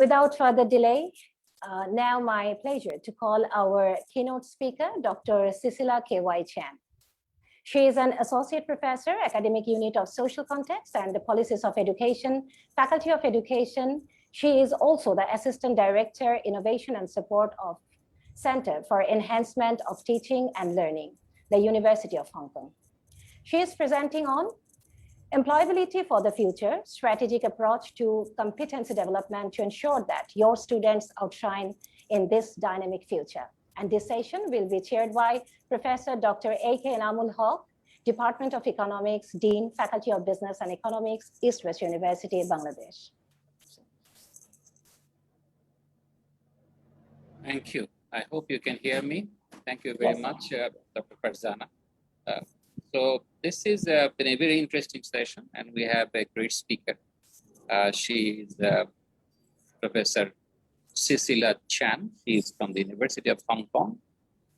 Without further delay, now my pleasure to call our keynote speaker, Dr. Cecilia K.Y. Chan. She is an associate professor, academic unit of social context and the policies of education, faculty of education. She is also the assistant director, innovation and support of Center for Enhancement of Teaching and Learning, the University of Hong Kong. She is presenting on Employability for the Future, strategic approach to competency development to ensure that your students outshine in this dynamic future. And this session will be chaired by Professor Dr. A.K. Enamul Haq, Department of Economics, Dean, Faculty of Business and Economics, East West University, Bangladesh. Thank you. I hope you can hear me. Thank you very much, Dr. Farzana. So this is been a very interesting session, and we have a great speaker. She is Professor Cecilia Chan. She is from the University of Hong Kong,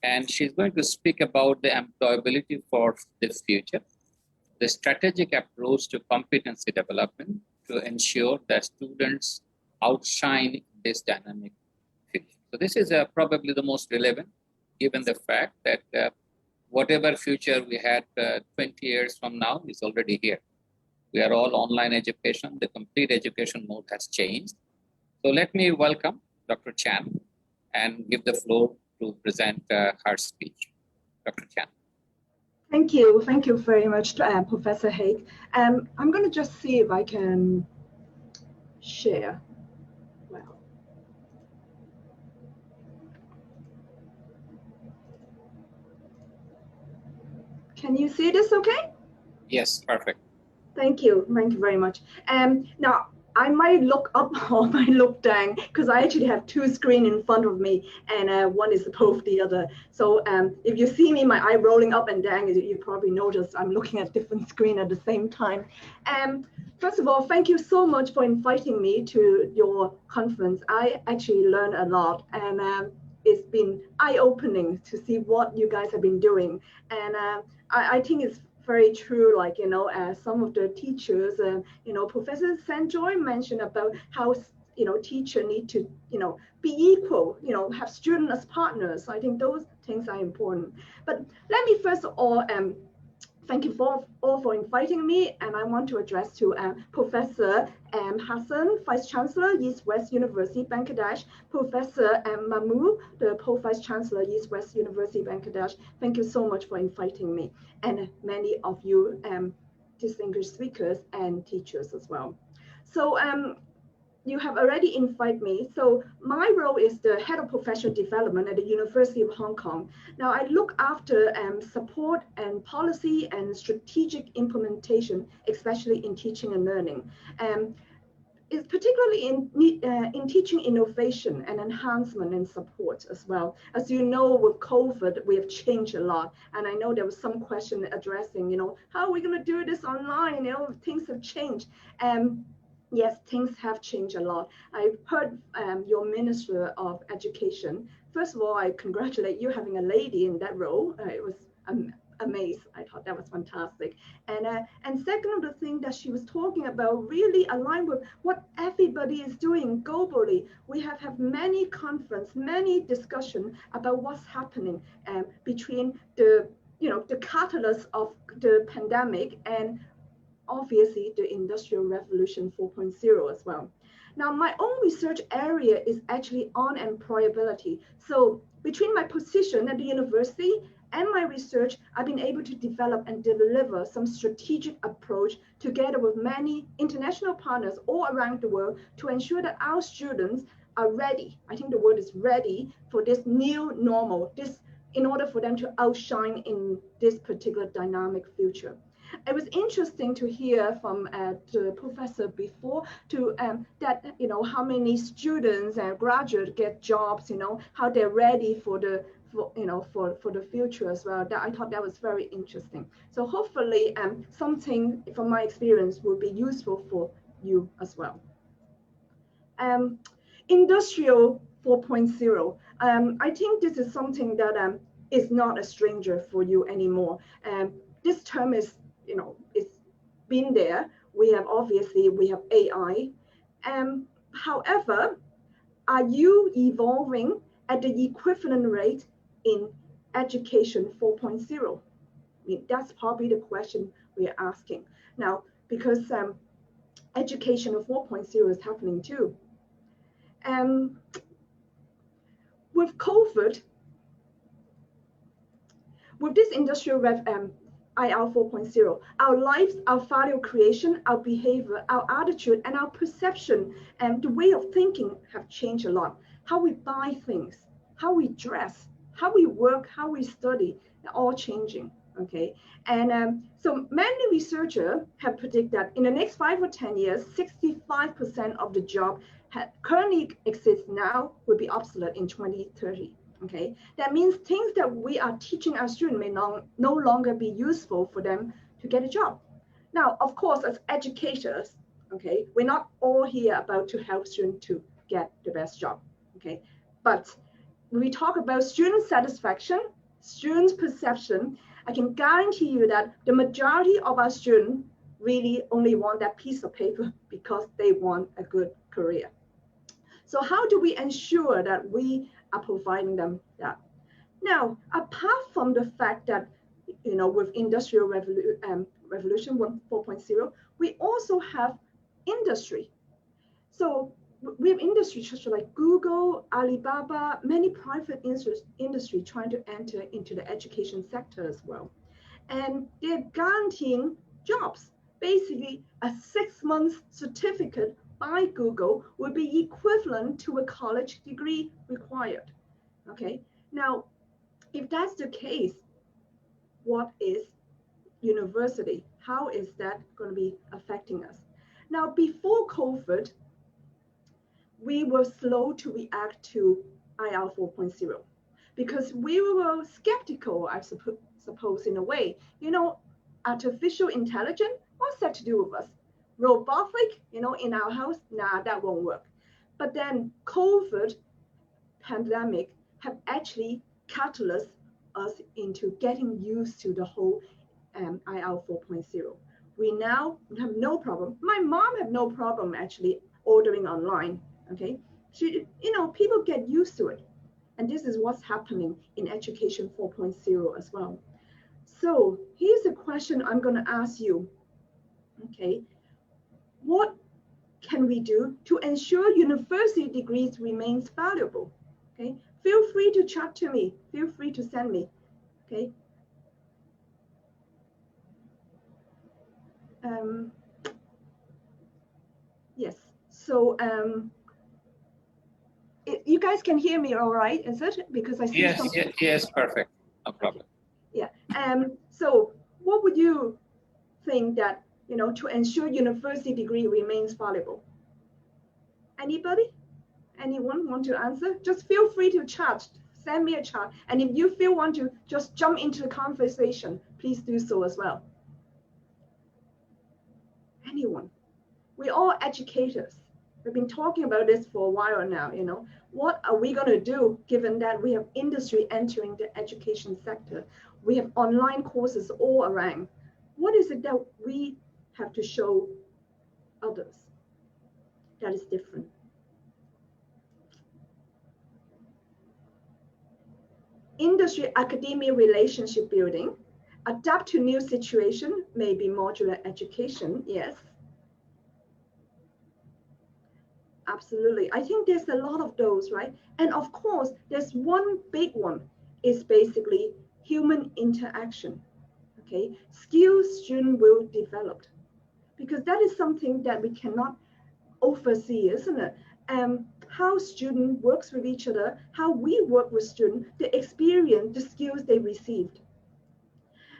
and she's going to speak about the employability for the future, the strategic approach to competency development to ensure that students outshine this dynamic field. So this is probably the most relevant, given the fact that whatever future we had 20 years from now is already here. We are all online education. The complete education mode has changed. So let me welcome Dr. Chan and give the floor to present her speech. Dr. Chan. Thank you. Thank you very much, Professor Haig. I'm going to just see if I can share. Can you see this okay? Yes, perfect. Thank you. Thank you very much. Now, I might look up or might look down because I actually have two screens in front of me and one is above the other. So if you see me, my eye rolling up and down, you probably noticed I'm looking at different screens at the same time. First of all, thank you so much for inviting me to your conference. I actually learned a lot, and it's been eye-opening to see what you guys have been doing. And I think it's very true, like, some of the teachers, Professor Sanjoy mentioned about how, teacher need to, be equal, have students as partners. I think those things are important. But let me first of all, thank you all for inviting me, and I want to address to Professor Hassan, Vice Chancellor, East West University, Bangladesh, Professor Mahmood, the Pro-Vice Chancellor, East West University, Bangladesh. Thank you so much for inviting me, and many of you distinguished speakers and teachers as well. So you have already invited me. So my role is the head of professional development at the University of Hong Kong. Now I look after support and policy and strategic implementation, especially in teaching and learning. It's particularly in teaching innovation and enhancement and support as well. As you know, with COVID, we have changed a lot. And I know there was some question addressing, how are we going to do this online? Things have changed. Yes, things have changed a lot. I've heard your Minister of Education. First of all, I congratulate you having a lady in that role. It was amazed. I thought that was fantastic. And second of the thing that she was talking about really aligned with what everybody is doing globally. We have had many conferences, many discussions about what's happening between the catalyst of the pandemic and obviously the Industrial Revolution 4.0 as well. Now, my own research area is actually on employability. So between my position at the university and my research, I've been able to develop and deliver some strategic approach together with many international partners all around the world to ensure that our students are ready. I think the word is ready for this new normal, in order for them to outshine in this particular dynamic future. It was interesting to hear from the professor before that how many students and graduates get jobs, how they're ready for the future as well. I thought that was very interesting. So hopefully something from my experience will be useful for you as well. Industrial 4.0. I think this is something that is not a stranger for you anymore. This term is it's been there. We have AI. However, are you evolving at the equivalent rate in education 4.0? I mean, that's probably the question we are asking now, because education 4.0 is happening too. With COVID, with this industrial IR 4.0, our lives, our value creation, our behavior, our attitude, and our perception and the way of thinking have changed a lot. How we buy things, how we dress, how we work, how we study, they're all changing. Okay, and so many researchers have predicted that in the next 5 or 10 years, 65% of the job currently exists now will be obsolete in 2030. Okay, that means things that we are teaching our students may no longer be useful for them to get a job. Now, of course, as educators, okay, we're not all here about to help students to get the best job. Okay, but when we talk about student satisfaction, students' perception, I can guarantee you that the majority of our students really only want that piece of paper because they want a good career. So how do we ensure that we are providing them that? Now, apart from the fact that, you know, with Industrial Revolution 4.0, we also have industry. So we have industry such like Google, Alibaba, many private industry trying to enter into the education sector as well. And they're guaranteeing jobs. Basically, a 6-month certificate by Google would be equivalent to a college degree required. Okay, now, if that's the case, what is university? How is that going to be affecting us? Now, before COVID, we were slow to react to IR 4.0 because we were skeptical, I suppose, in a way. You know, artificial intelligence, what's that to do with us? Robotic, you know, in our house, nah, that won't work. But then COVID pandemic have actually catalyzed us into getting used to the whole IR 4.0. We now have no problem. My mom had no problem actually ordering online. Okay, she, you know, people get used to it, and this is what's happening in education 4.0 as well. So here's a question I'm going to ask you. Okay, what can we do to ensure university degrees remains valuable? Okay, feel free to chat to me. Feel free to send me. Okay. Yes. So you guys can hear me all right, is it? Because I see yes, some... yes, perfect, no problem. Yeah. So what would you think that, you know, to ensure university degree remains valuable? Anybody? Anyone want to answer? Just feel free to chat. Send me a chat. And if you feel want to just jump into the conversation, please do so as well. Anyone? We're all educators. We've been talking about this for a while now, you know. What are we going to do given that we have industry entering the education sector? We have online courses all around. What is it that we have to show others that is different? Industry academia relationship building, adapt to new situation, maybe modular education, yes. Absolutely. I think there's a lot of those, right? And of course, there's one big one is basically human interaction. Okay, skills students will develop, because that is something that we cannot oversee, isn't it? How student works with each other, how we work with students, the experience, the skills they received.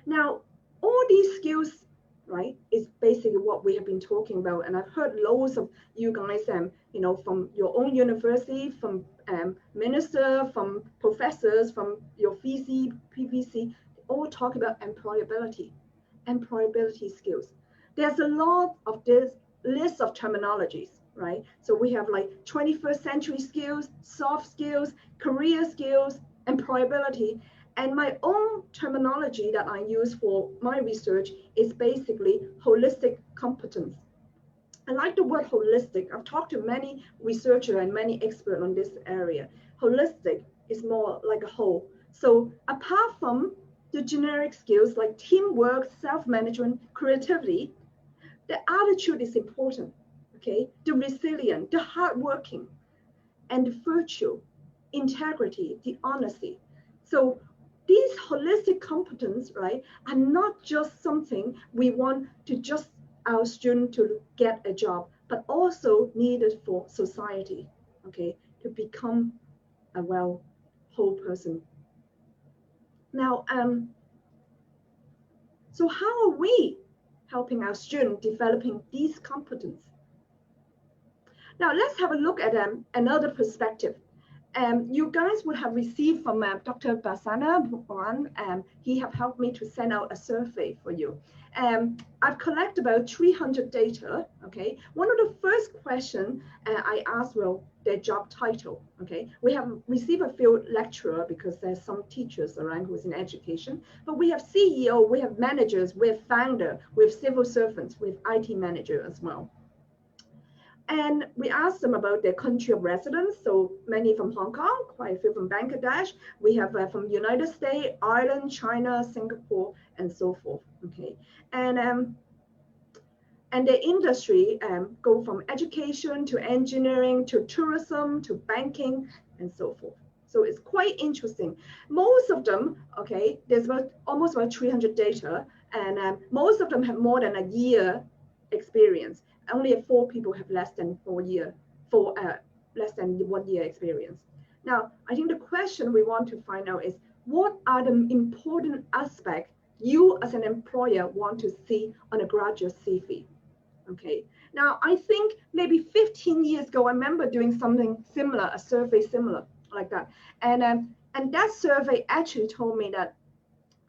Now, all these skills, right, is basically what we have been talking about. And I've heard loads of you guys, you know, from your own university, from minister, from professors, from your VC, PVC, all talk about employability skills. There's a lot of this list of terminologies, right? So we have like 21st century skills, soft skills, career skills, employability. And my own terminology that I use for my research is basically holistic competence. I like the word holistic. I've talked to many researchers and many experts on this area. Holistic is more like a whole. So apart from the generic skills like teamwork, self-management, creativity, the attitude is important, okay? The resilient, the hardworking, and the virtue, integrity, the honesty. So these holistic competence, right, are not just something we want to just our student to get a job, but also needed for society, okay, to become a well whole person. Now, so how are we helping our student developing these competencies? Now let's have a look at another perspective. You guys would have received from Dr. Basana, he have helped me to send out a survey for you. I've collected about 300 data, okay? One of the first questions I asked, well, their job title, okay? We have received a few lecturer because there's some teachers around who's in education, but we have CEO, we have managers, we have founder, we have civil servants, we have IT manager as well. And we asked them about their country of residence. So many from Hong Kong, quite a few from Bangladesh. We have from United States, Ireland, China, Singapore, and so forth. Okay, and the industry go from education to engineering to tourism to banking and so forth. So it's quite interesting. Most of them, okay, there's almost about 300 data, and most of them have more than a year experience. Only 4 people have less than 1 year experience. Now, I think the question we want to find out is, what are the important aspects you as an employer want to see on a graduate CV? Okay. Now, I think maybe 15 years ago, I remember doing something similar, a survey similar like that. And that survey actually told me that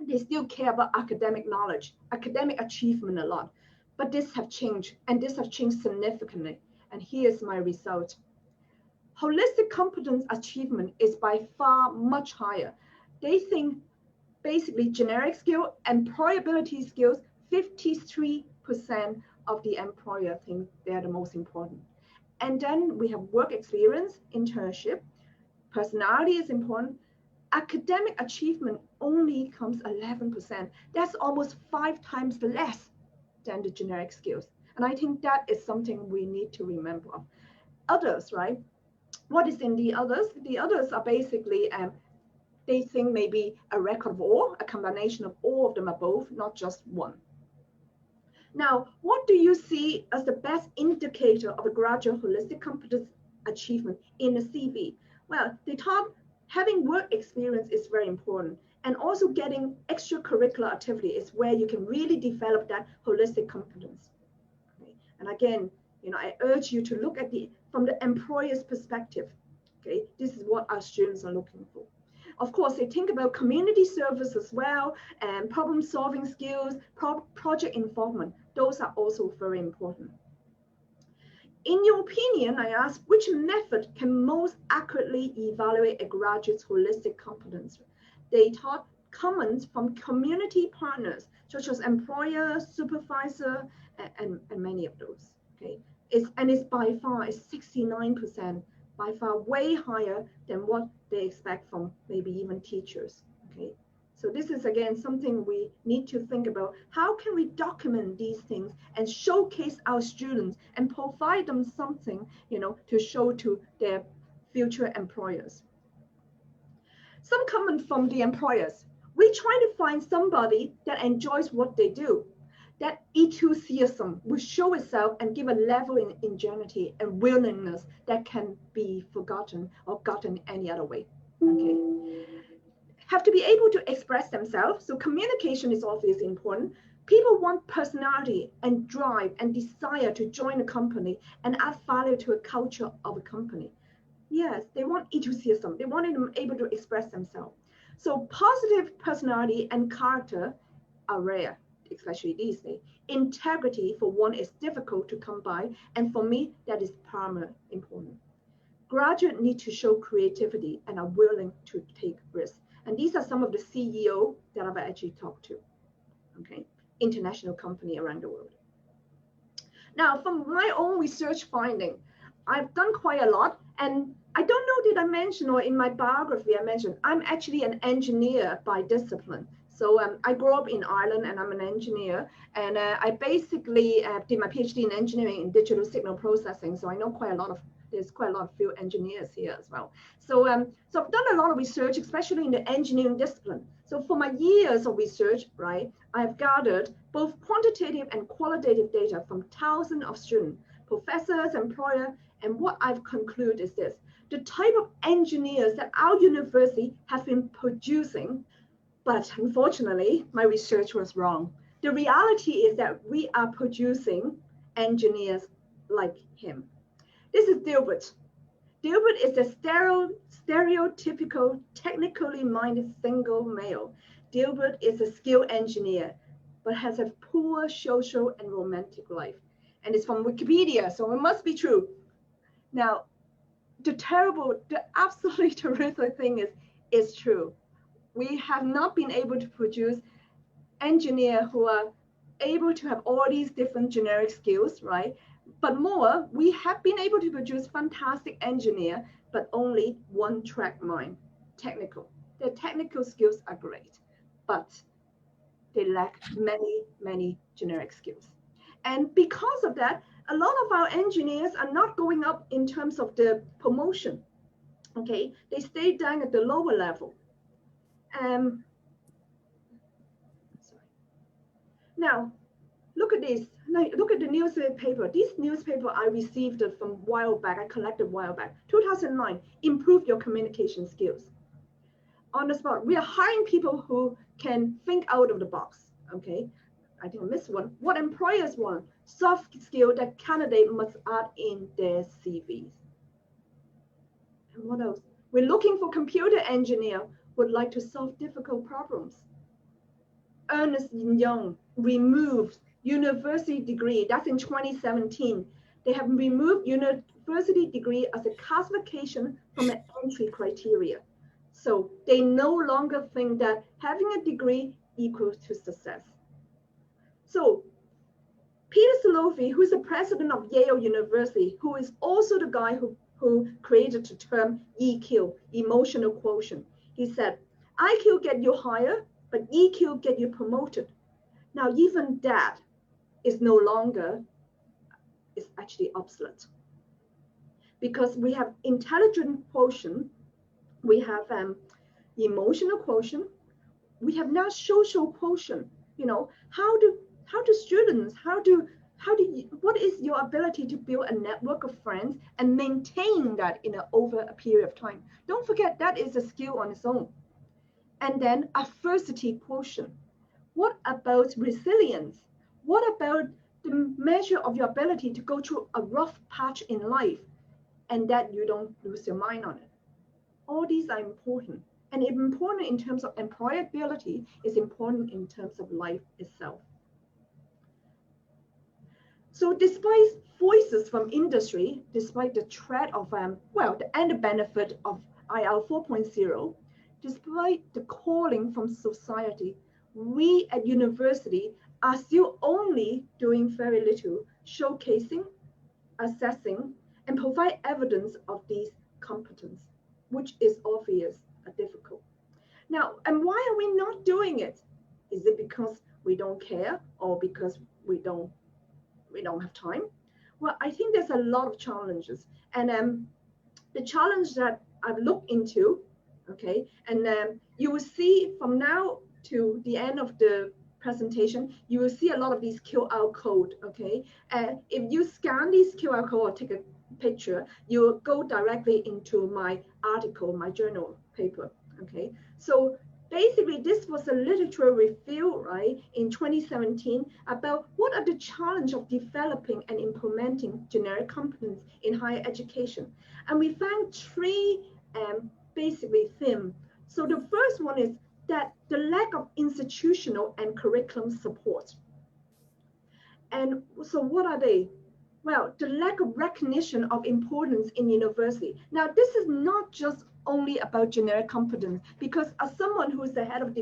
they still care about academic knowledge, academic achievement a lot. But this have changed, and this have changed significantly. And here's my result. Holistic competence achievement is by far much higher. They think basically generic skill, employability skills, 53% of the employer think they're the most important. And then we have work experience, internship, personality is important. Academic achievement only comes 11%. That's almost 5 times less than the generic skills. And I think that is something we need to remember. Others, right? What is in the others? The others are basically, they think maybe a record of all, a combination of all of them above, not just one. Now, what do you see as the best indicator of a graduate holistic competence achievement in a CV? Well, they talk having work experience is very important. And also getting extracurricular activity is where you can really develop that holistic competence. Okay? And again, I urge you to look at from the employer's perspective. Okay, this is what our students are looking for. Of course, they think about community service as well, and problem-solving skills, project involvement. Those are also very important. In your opinion, I ask, which method can most accurately evaluate a graduate's holistic competence? They taught comments from community partners, such as employer, supervisor, and many of those. Okay, it's by far 69%, by far way higher than what they expect from maybe even teachers. Okay, so this is again something we need to think about. How can we document these things and showcase our students and provide them something, to show to their future employers? Some comment from the employers. We try to find somebody that enjoys what they do. That enthusiasm will show itself and give a level in ingenuity and willingness that can be forgotten or gotten any other way. Okay. Have to be able to express themselves. So communication is obviously important. People want personality and drive and desire to join a company and add value to a culture of a company. Yes, they want enthusiasm. They want them able to express themselves. So positive personality and character are rare, especially these days. Integrity, for one, is difficult to come by. And for me, that is paramount important. Graduates need to show creativity and are willing to take risks. And these are some of the CEO that I've actually talked to, okay? International company around the world. Now, from my own research finding, I've done quite a lot. And I don't know, did I mention, or in my biography, I mentioned, I'm actually an engineer by discipline. So I grew up in Ireland and I'm an engineer. And I basically did my PhD in engineering in digital signal processing. So I know there's quite a lot of field engineers here as well. So, so I've done a lot of research, especially in the engineering discipline. So for my years of research, right, I've gathered both quantitative and qualitative data from thousands of students, professors, employers, and what I've concluded is this: the type of engineers that our university have been producing, but unfortunately, my research was wrong. The reality is that we are producing engineers like him. This is Dilbert. Dilbert is a stereotypical, technically minded single male. Dilbert is a skilled engineer, but has a poor social and romantic life. And it's from Wikipedia, so it must be true. Now, the absolutely terrific thing is, it's true. We have not been able to produce engineers who are able to have all these different generic skills, right? But more, we have been able to produce fantastic engineer, but only one track mind, technical. Their technical skills are great, but they lack many, many generic skills. And because of that, a lot of our engineers are not going up in terms of the promotion. Okay, they stay down at the lower level. Sorry. Now, look at this. Now, look at the newspaper. This newspaper I received it from a while back. I collected a while back. 2009. Improve your communication skills. On the spot, we are hiring people who can think out of the box. Okay, I think I missed one. What employers want: soft skill that candidate must add in their CVs. And what else? We're looking for computer engineer would like to solve difficult problems. Ernst Young removed university degree. That's in 2017. They have removed university degree as a classification from an entry criteria. So they no longer think that having a degree equals to success. So Peter Salovey, who's the president of Yale University, who is also the guy who created the term EQ, emotional quotient, he said, IQ get you higher, but EQ get you promoted. Now, even that is no longer, is actually obsolete. Because we have intelligent quotient, we have emotional quotient, we have now social quotient. You know, how do students, what is your ability to build a network of friends and maintain that over a period of time? Don't forget that is a skill on its own. And then adversity quotient. What about resilience? What about the measure of your ability to go through a rough patch in life and that you don't lose your mind on it? All these are important. And if important in terms of employability, is important in terms of life itself. So despite voices from industry, despite the threat of, the benefit of IL 4.0, despite the calling from society, we at university are still only doing very little, showcasing, assessing, and provide evidence of these competencies, which is obvious are difficult. Now, and why are we not doing it? Is it because we don't care or because we don't have time? Well, I think there's a lot of challenges. And the challenge that I've looked into, okay, and you will see from now to the end of the presentation, you will see a lot of these QR code, okay? If you scan these QR code or take a picture, you will go directly into my article, my journal paper, okay? So basically, this was a literature review, right, in 2017 about what are the challenges of developing and implementing generic competence in higher education. And we found three basically themes. So the first one is that the lack of institutional and curriculum support. And so what are they? Well, the lack of recognition of importance in university. Now, this is not just only about generic competence, because as someone who is the head of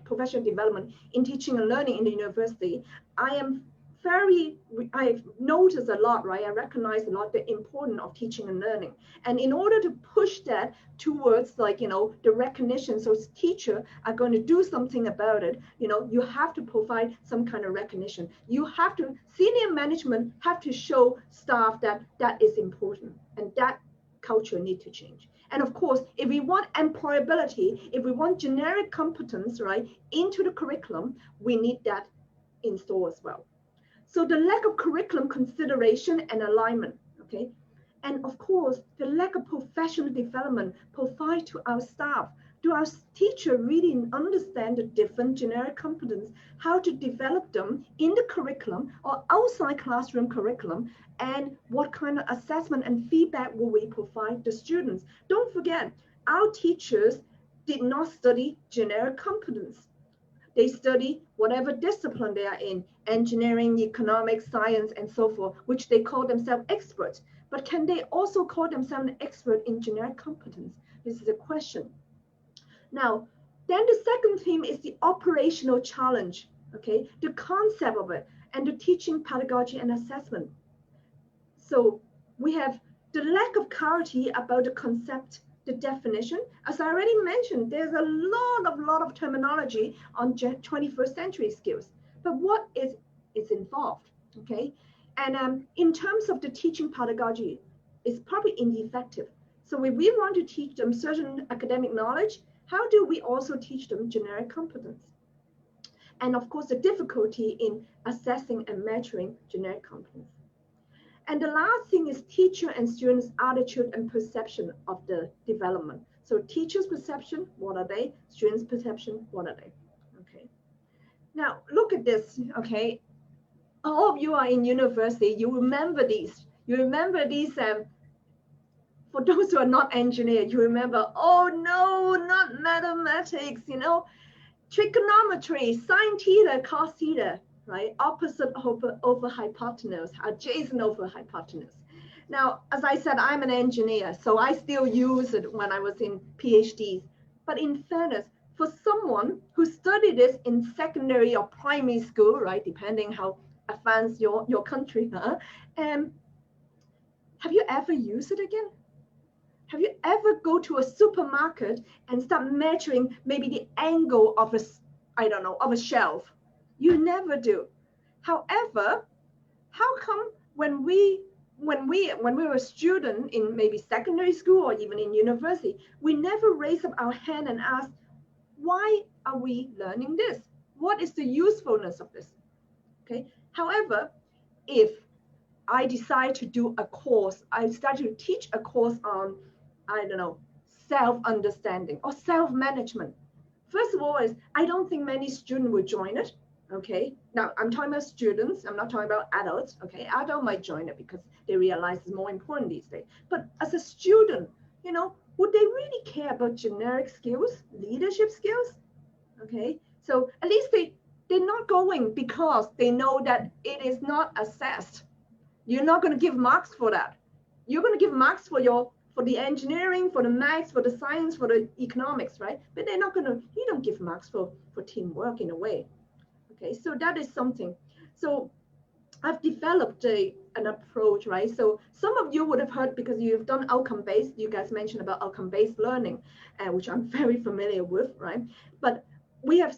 professional development in teaching and learning in the university, I am I've noticed a lot, right? I recognize a lot the importance of teaching and learning. And in order to push that towards like, the recognition, so teacher are going to do something about it, you have to provide some kind of recognition. Senior management have to show staff that that is important, and that culture need to change. And of course, if we want employability, if we want generic competence, right, into the curriculum, we need that installed as well. So the lack of curriculum consideration and alignment, okay? And of course, the lack of professional development provided to our staff. Do our teacher really understand the different generic competence, how to develop them in the curriculum or outside classroom curriculum, and what kind of assessment and feedback will we provide the students? Don't forget, our teachers did not study generic competence. They study whatever discipline they are in, engineering, economics, science, and so forth, which they call themselves experts. But can they also call themselves an expert in generic competence? This is a question. Now, then the second theme is the operational challenge, okay? The concept of it and the teaching pedagogy and assessment. So we have the lack of clarity about the concept, the definition. As I already mentioned, there's a lot of terminology on 21st century skills, but what is involved, okay? And in terms of the teaching pedagogy, it's probably ineffective. So if we want to teach them certain academic knowledge, how do we also teach them generic competence? And of course, the difficulty in assessing and measuring generic competence. And the last thing is teacher and students' attitude and perception of the development. So teachers' perception, what are they? Students' perception, what are they? Okay. Now, look at this, okay? All of you are in university, you remember these. You remember these, for those who are not engineers, you remember, oh no, not mathematics, trigonometry, sine theta, cos theta, right? Opposite over hypotenuse, adjacent over hypotenuse. Now, as I said, I'm an engineer, so I still use it when I was in PhDs. But in fairness, for someone who studied this in secondary or primary school, right, depending how advanced your country, have you ever used it again? Have you ever go to a supermarket and start measuring maybe the angle of of a shelf? You never do. However, how come when we were a student in maybe secondary school or even in university, we never raise up our hand and ask, why are we learning this? What is the usefulness of this? Okay. However, if I decide to do a course, I start to teach a course on, self-understanding or self-management. First of all, I don't think many students will join it. Okay. Now I'm talking about students. I'm not talking about adults. Okay. Adults might join it because they realize it's more important these days. But as a student, would they really care about generic skills, leadership skills? Okay. So at least they're not going because they know that it is not assessed. You're not going to give marks for that. You're going to give marks for the engineering, for the maths, for the science, for the economics, right? But you don't give marks for teamwork in a way. Okay, so that is something. So I've developed an approach, right? So some of you would have heard, because you've done outcome-based, you guys mentioned about outcome-based learning, which I'm very familiar with, right? But we have,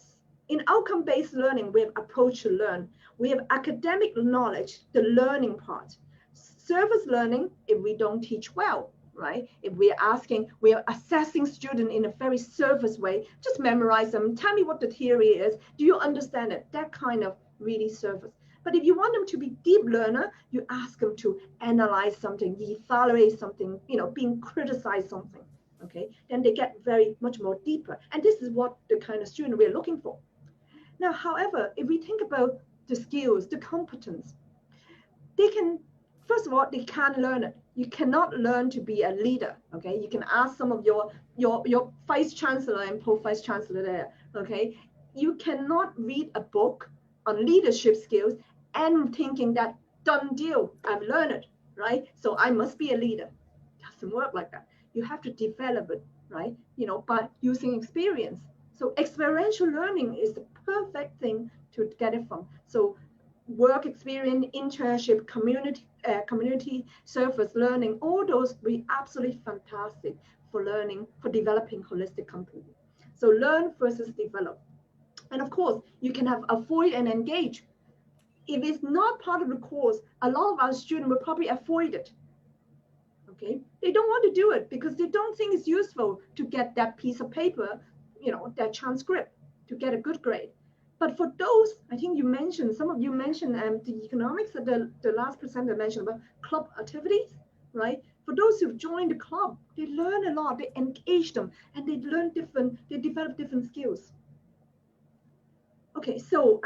in outcome-based learning, we have approach to learn. We have academic knowledge, the learning part. Service learning, if we don't teach well, right? If we are assessing students in a very service way, just memorize them, tell me what the theory is, do you understand it? That kind of really service. But if you want them to be deep learner, you ask them to analyze something, evaluate something, being criticized something, okay? Then they get very much more deeper. And this is what the kind of student we're looking for. Now, however, if we think about the skills, the competence, first of all, they can't learn it. You cannot learn to be a leader, okay? You can ask some of your vice chancellor and pro-vice chancellor there, okay? You cannot read a book on leadership skills and thinking that, done deal, I've learned it, right? So I must be a leader. It doesn't work like that. You have to develop it, right? By using experience. So experiential learning is the perfect thing to get it from. So work experience, internship, community service learning, all those be absolutely fantastic for learning, for developing holistic competence. So learn versus develop. And of course, you can have avoid and engage. If it's not part of the course, a lot of our students will probably avoid it. Okay, they don't want to do it because they don't think it's useful to get that piece of paper, you know, that transcript to get a good grade. But for those, I think you mentioned, some of you mentioned the economics that the last presenter mentioned about club activities, right? For those who've joined the club, they learn a lot, they engage them, and they learn they develop different skills. Okay, so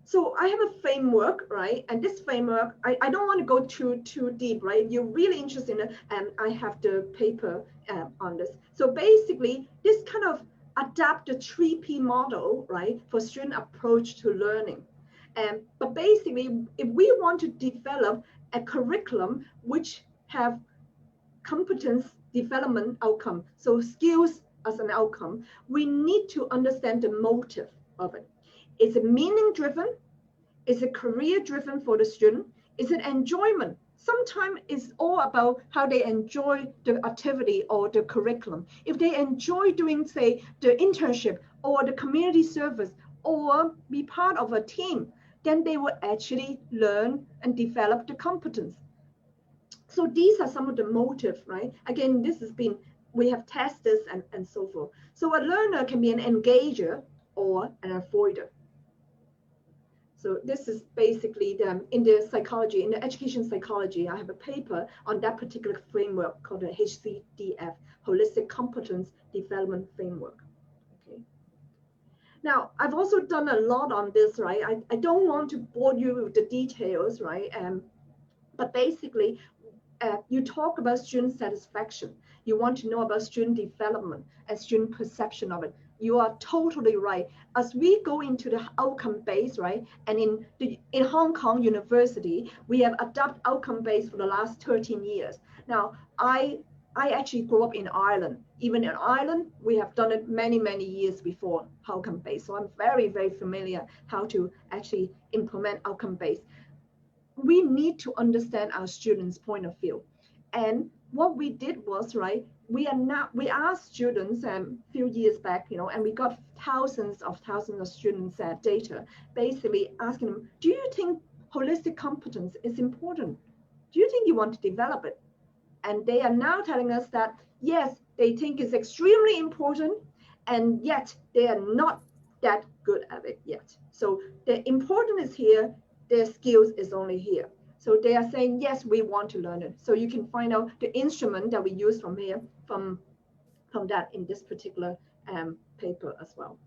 so I have a framework, right? And this framework, I don't want to go too deep, right? If you're really interested in it, I have the paper on this. So basically, this kind of adapt the 3P model, right, for student approach to learning. But basically, if we want to develop a curriculum which have competence development outcome, so skills as an outcome, we need to understand the motive of it. Is it meaning driven? Is it career driven for the student? Is it enjoyment? Sometimes it's all about how they enjoy the activity or the curriculum. If they enjoy doing, say, the internship or the community service or be part of a team, then they will actually learn and develop the competence. So these are some of the motives, right? Again, this has been, we have tested and so forth. So a learner can be an engager or an avoider. So this is basically in the psychology, in the education psychology, I have a paper on that particular framework called the HCDF, Holistic Competence Development Framework. Okay. Now, I've also done a lot on this, right? I don't want to bore you with the details, right? But basically, you talk about student satisfaction. You want to know about student development and student perception of it. You are totally right. As we go into the outcome base, right? And in Hong Kong University, we have adopted outcome base for the last 13 years. Now, I actually grew up in Ireland. Even in Ireland, we have done it many, many years before outcome base. So I'm very, very familiar how to actually implement outcome base. We need to understand our students' point of view. And what we did was, right, we asked students a few years back, you know, and we got thousands of students data, basically asking them, do you think holistic competence is important? Do you think you want to develop it? And they are now telling us that, yes, they think it's extremely important, and yet they are not that good at it yet. So the important is here, their skills is only here. So they are saying, yes, we want to learn it. So you can find out the instrument that we use from here, from that in this particular paper as well.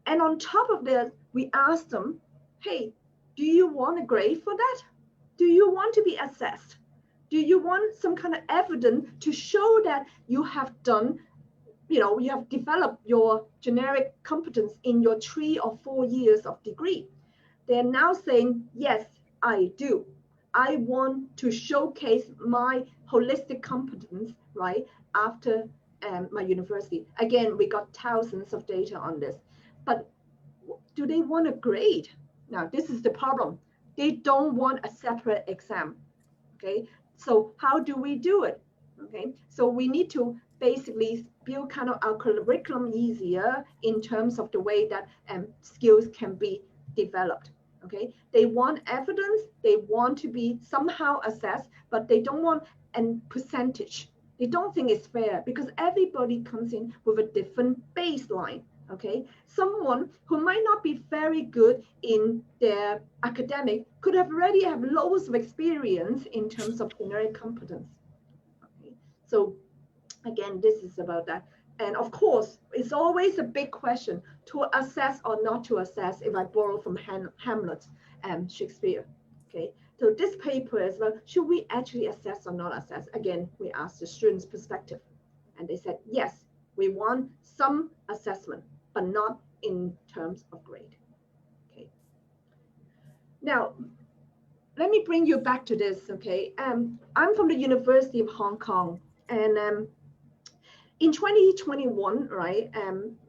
And on top of that, we asked them, hey, do you want a grade for that? Do you want to be assessed? Do you want some kind of evidence to show that you have done, you know, you have developed your generic competence in your 3 or 4 years of degree? They're now saying, yes, I do. I want to showcase my holistic competence, right, after my university. Again, we got thousands of data on this. But do they want a grade? Now, this is the problem. They don't want a separate exam, okay? So how do we do it? Okay, so we need to basically build kind of our curriculum easier in terms of the way that skills can be developed. Okay, they want evidence, they want to be somehow assessed, but they don't want a percentage. They don't think it's fair because everybody comes in with a different baseline. Okay, someone who might not be very good in their academic could have already have loads of experience in terms of generic competence. Okay, so again, this is about that. And of course, it's always a big question to assess or not to assess, if I borrow from Hamlet and Shakespeare. Okay, so this paper is about, should we actually assess or not assess? Again, we asked the students' perspective. And they said, yes, we want some assessment, but not in terms of grade. Okay. Now, let me bring you back to this, okay? I'm from the University of Hong Kong, and in 2021, right,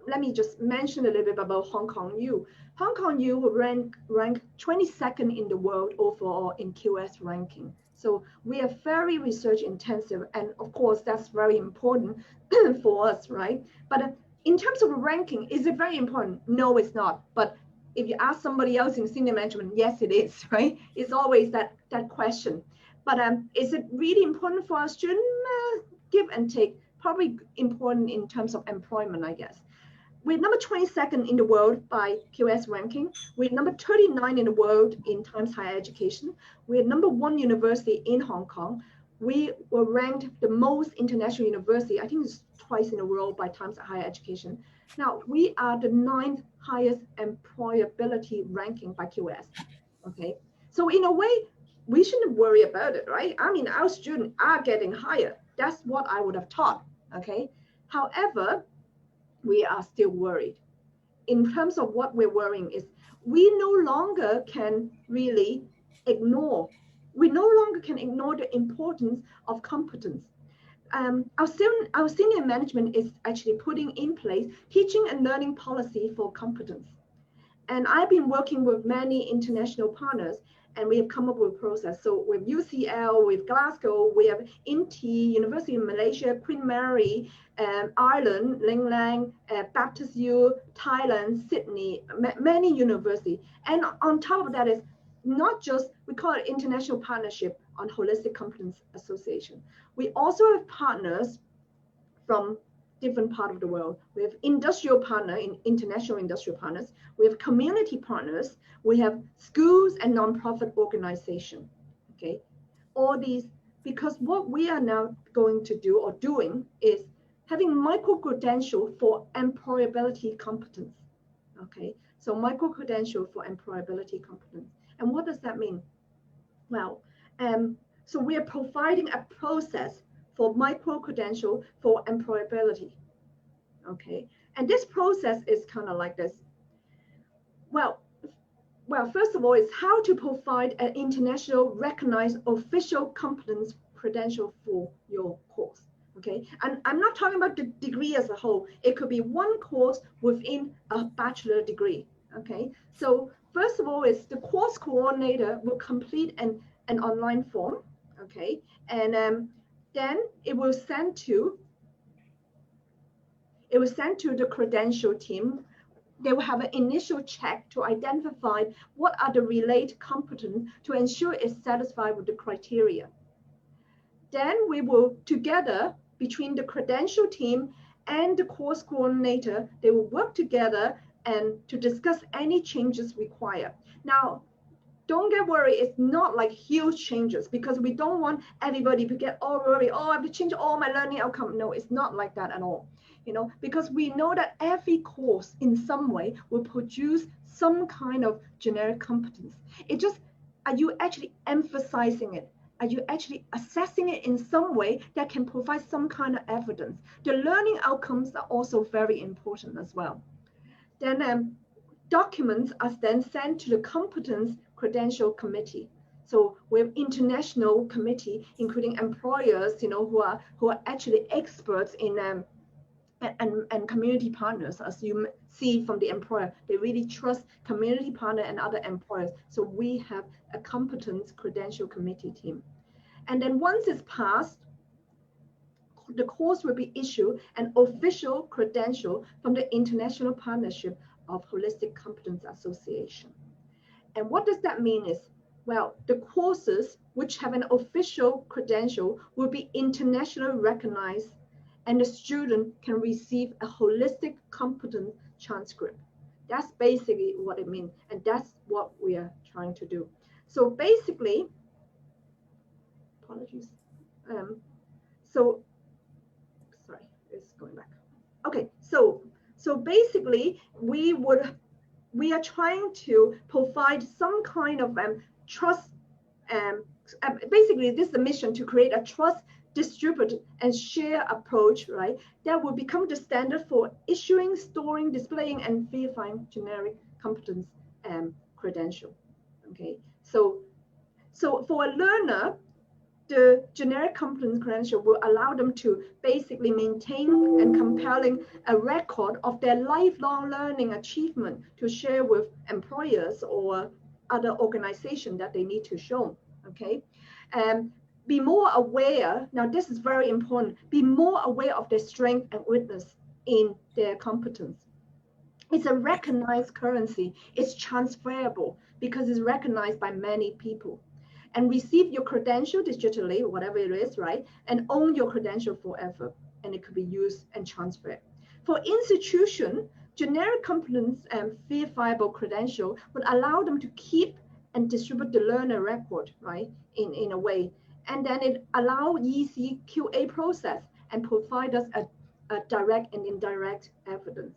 let me just mention a little bit about Hong Kong U. Hong Kong U ranked 22nd in the world overall in QS ranking. So we are very research intensive, and of course that's very important for us, right? But in terms of ranking, is it very important? No, it's not. But if you ask somebody else in senior management, yes, it is, right? It's always that question. But is it really important for our student? Give and take, probably important in terms of employment, I guess. We're number 22nd in the world by QS ranking. We're number 39 in the world in Times Higher Education. We're number 1 university in Hong Kong. We were ranked the most international university, I think it's twice in a row by Times Higher Education. Now, we are the 9th highest employability ranking by QS, okay? So in a way, we shouldn't worry about it, right? I mean, our students are getting higher. That's what I would have taught, okay? However, we are still worried. In terms of what we're worrying is we no longer can really ignore. We no longer can ignore the importance of competence. Our senior management is actually putting in place teaching and learning policy for competence. And I've been working with many international partners, and we have come up with a process. So with UCL, with Glasgow, we have INTI, University of Malaysia, Queen Mary, Ireland, Ling Lang, Baptist U, Thailand, Sydney, many universities. And on top of that is not just, we call it International Partnership on Holistic Competence Association. We also have partners from different part of the world. We have industrial partner in international industrial partners. We have community partners. We have schools and nonprofit organization. Okay, all these, because what we are now going to do or doing is having micro credential for employability competence. Okay, so micro credential for employability competence. And what does that mean? Well, so we are providing a process for micro-credential for employability, okay? And this process is kind of like this. Well, first of all, it's how to provide an international recognized official competence credential for your course, okay? And I'm not talking about the degree as a whole. It could be one course within a bachelor degree, okay? So first of all, is the course coordinator will complete an online form, okay? And then it will send to the credential team. They will have an initial check to identify what are the related competence to ensure it's satisfied with the criteria. Then we will together between the credential team and the course coordinator, they will work together and to discuss any changes required. Now, don't get worried, it's not like huge changes because we don't want everybody to get all worried, oh, I have to change all my learning outcome. No, it's not like that at all. You know, because we know that every course in some way will produce some kind of generic competence. It just, are you actually emphasizing it? Are you actually assessing it in some way that can provide some kind of evidence? The learning outcomes are also very important as well. Then documents are then sent to the competence credential committee. So we have international committee, including employers, you know, who are actually experts in and community partners. As you see from the employer, they really trust community partner and other employers. So we have a competence credential committee team. And then once it's passed, the course will be issued an official credential from the International Partnership of Holistic Competence Association. And what does that mean is, well, the courses which have an official credential will be internationally recognized, and the student can receive a holistic competence transcript. That's basically what it means, and that's what we are trying to do. So basically, apologies. Sorry, it's going back. Okay, so basically, we are trying to provide some kind of trust. Basically, this is the mission to create a trust, distribute, and share approach, right? That will become the standard for issuing, storing, displaying, and verifying generic competence credential. Okay, so for a learner, the generic competence credential will allow them to basically maintain and compelling a record of their lifelong learning achievement to share with employers or other organizations that they need to show, okay? Be more aware, now this is very important, be more aware of their strength and weakness in their competence. It's a recognized currency, it's transferable because it's recognized by many people. And receive your credential digitally, whatever it is, right? And own your credential forever. And it could be used and transferred. For institution, generic competence and verifiable credential would allow them to keep and distribute the learner record, right? In a way. And then it allow easy QA process and provide us a direct and indirect evidence.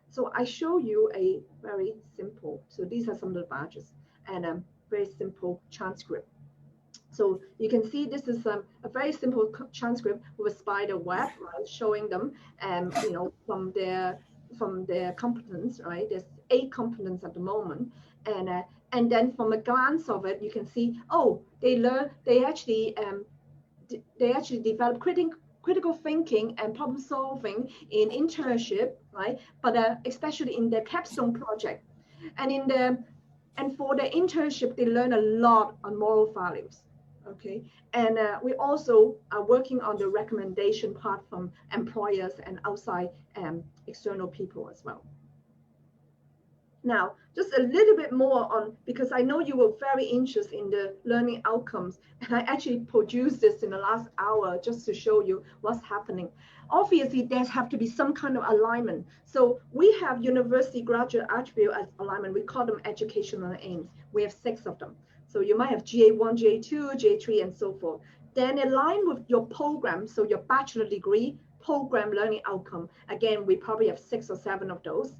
So I show you a very simple, so these are some of the badges and a very simple transcript. So you can see this is a very simple transcript with a spider web, right, showing them, you know, from their competence, right? There's 8 competence at the moment, and then from a glance of it, you can see, oh, they actually develop critical thinking and problem solving in internship, right? But especially in their capstone project, and for the internship, they learn a lot on moral values. Okay, and we also are working on the recommendation part from employers and outside external people as well. Now, just a little bit more on, because I know you were very interested in the learning outcomes, and I actually produced this in the last hour just to show you what's happening. Obviously, there's have to be some kind of alignment. So we have university graduate attribute as alignment. We call them educational aims. We have 6 of them. So you might have GA1, GA2, GA3, and so forth. Then align with your program, so your bachelor degree, program learning outcome. Again, we probably have 6 or 7 of those.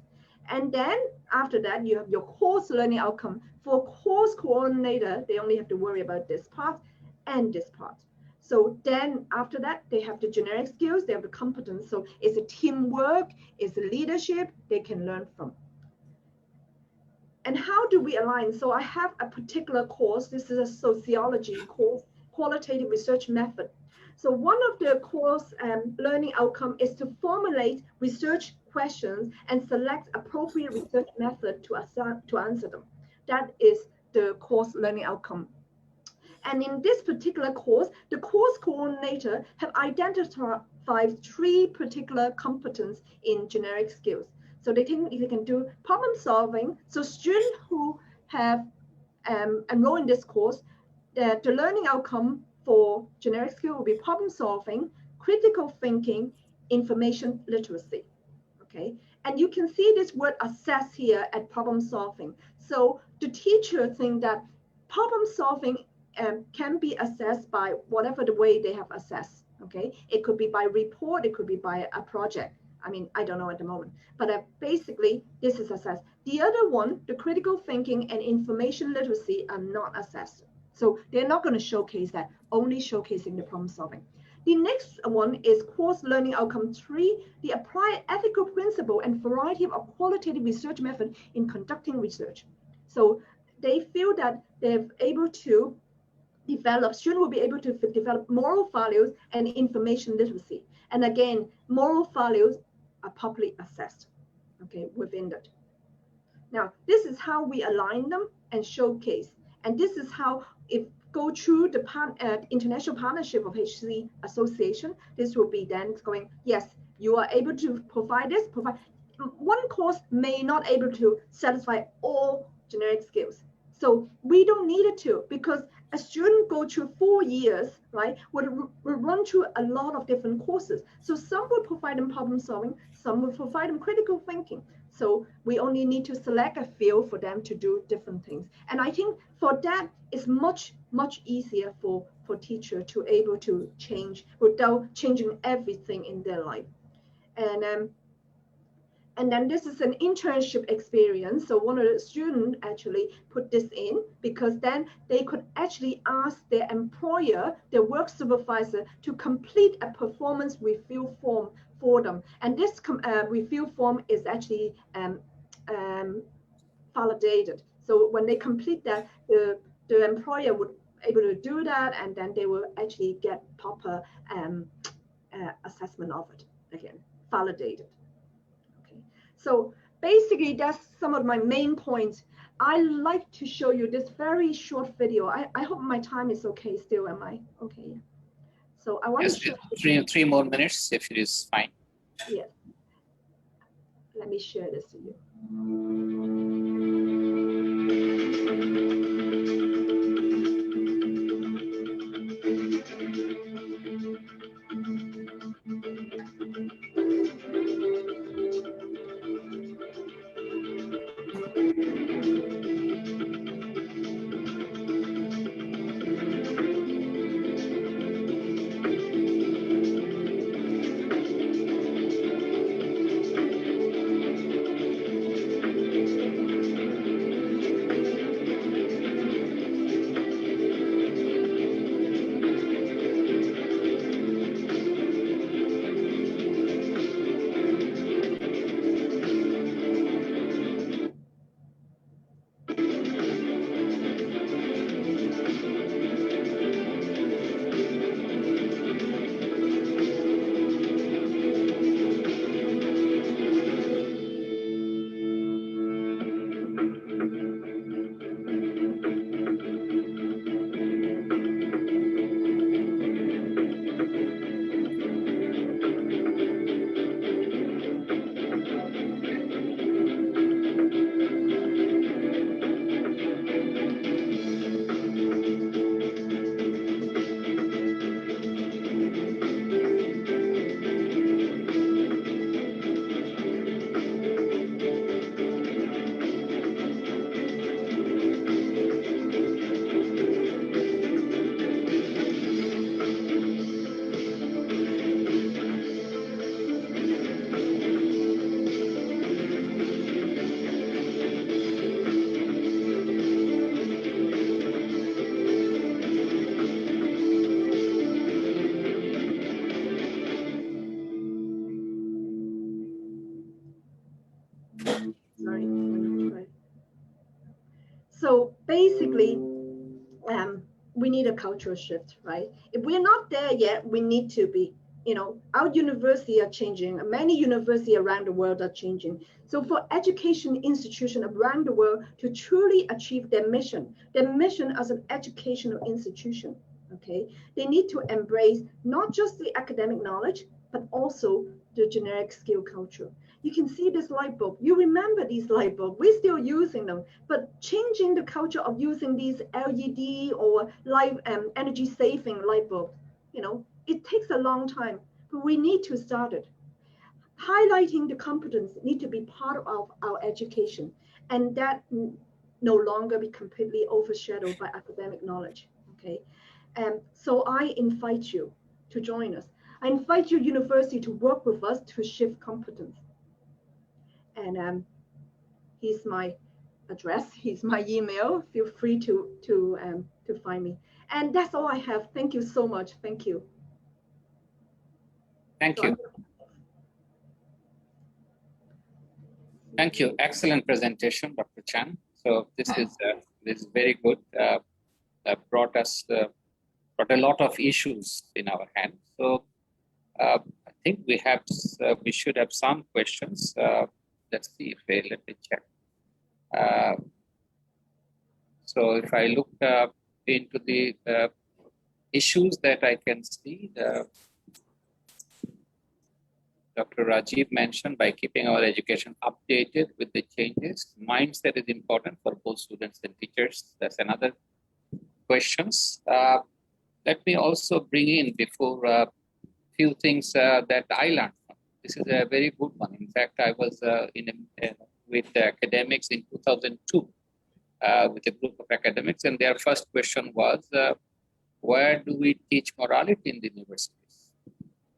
And then after that, you have your course learning outcome. For course coordinator, they only have to worry about this part and this part. So then after that, they have the generic skills, they have the competence. So it's a teamwork, it's a leadership they can learn from. And how do we align? So I have a particular course. This is a sociology course, qualitative research method. So one of the course learning outcome is to formulate research questions and select appropriate research method to answer them. That is the course learning outcome. And in this particular course, the course coordinator have identified 3 particular competence in generic skills. So they can do problem solving. So students who have enrolled in this course, the learning outcome for generic skill will be problem solving, critical thinking, information literacy. Okay, and you can see this word assess here at problem solving. So the teacher think that problem solving can be assessed by whatever the way they have assessed. Okay, it could be by report, it could be by a project. I mean, I don't know at the moment, but basically this is assessed. The other one, the critical thinking and information literacy, are not assessed. So they're not going to showcase that, only showcasing the problem solving. The next one is course learning outcome 3, the apply ethical principle and variety of qualitative research method in conducting research. So they feel that they're able to develop, students will be able to develop moral values and information literacy. And again, moral values are properly assessed, okay, within that. Now, this is how we align them and showcase. And this is how it go through the international partnership of HC Association. This will be then going, yes, you are able to provide this, one course may not able to satisfy all generic skills. So we don't need it to, because a student go through 4 years, right, would run through a lot of different courses. So some will provide them problem solving, some will provide them critical thinking. So we only need to select a field for them to do different things. And I think for that, it's much, much easier for teacher to able to change without changing everything in their life. And then this is an internship experience. So one of the students actually put this in, because then they could actually ask their employer, their work supervisor, to complete a performance review form for them. And this review form is actually validated. So when they complete that, the employer would able to do that, and then they will actually get proper assessment of it again, validated. Okay, so basically that's some of my main points. I like to show you this very short video. I hope my time is okay still. Am I okay? So I want to show three more minutes if it is fine. Yes. Let me share this to you. Sorry. So basically, we need a cultural shift, right? If we're not there yet, we need to be. Our universities are changing. Many universities around the world are changing. So for education institutions around the world to truly achieve their mission as an educational institution, okay, they need to embrace not just the academic knowledge, but also the generic skill culture. You can see this light bulb. You remember these light bulbs. We're still using them, but changing the culture of using these LED or energy saving light bulb, it takes a long time, but we need to start it. Highlighting the competence need to be part of our education, and that no longer be completely overshadowed by academic knowledge. Okay, so I invite you to join us. I invite your university to work with us to shift competence. And here's my address. Here's my email. Feel free to find me. And that's all I have. Thank you so much. Thank you. Thank you. Thank you. Excellent presentation, Dr. Chan. So this is very good. Brought a lot of issues in our hands. So I think we should have some questions. Let's see if let me check. So if I look into the issues that I can see, Dr. Rajiv mentioned, by keeping our education updated with the changes, mindset is important for both students and teachers. That's another questions. Let me also bring in before a few things that I learned. This is a very good one. In fact, I was with academics in 2002 with a group of academics, and their first question was, where do we teach morality in the universities?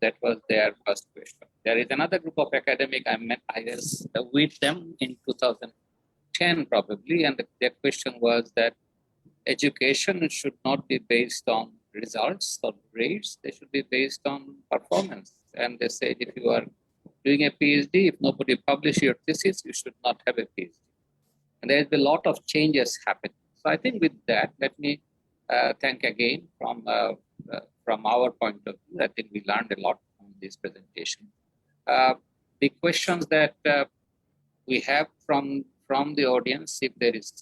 That was their first question. There is another group of academics I was with them in 2010 probably, and their question was that education should not be based on results or grades, they should be based on performance. And they said, if you are doing a PhD, if nobody publishes your thesis, you should not have a PhD. And there is a lot of changes happening. So I think with that, let me thank again from our point of view. I think we learned a lot from this presentation. The questions that we have from the audience, if there is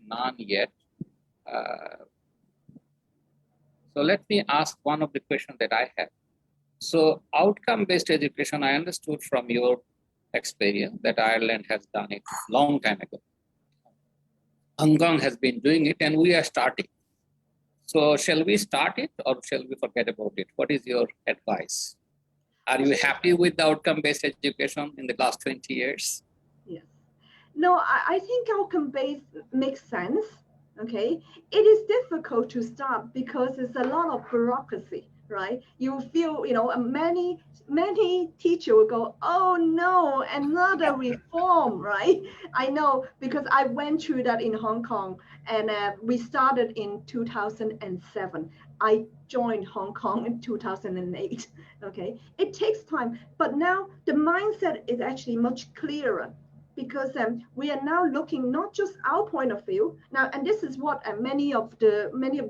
none yet. So let me ask one of the questions that I have. So outcome-based education, I understood from your experience that Ireland has done it long time ago. Hong Kong has been doing it and we are starting. So shall we start it or shall we forget about it? What is your advice? Are you happy with the outcome-based education in the last 20 years? Yes. No, I think outcome-based makes sense. Okay. It is difficult to start because it's a lot of bureaucracy, right? You feel, many teachers will go, oh no, another reform, right? I know because I went through that in Hong Kong and we started in 2007. I joined Hong Kong in 2008. Okay. It takes time, but now the mindset is actually much clearer, because we are now looking not just our point of view now, and this is what many of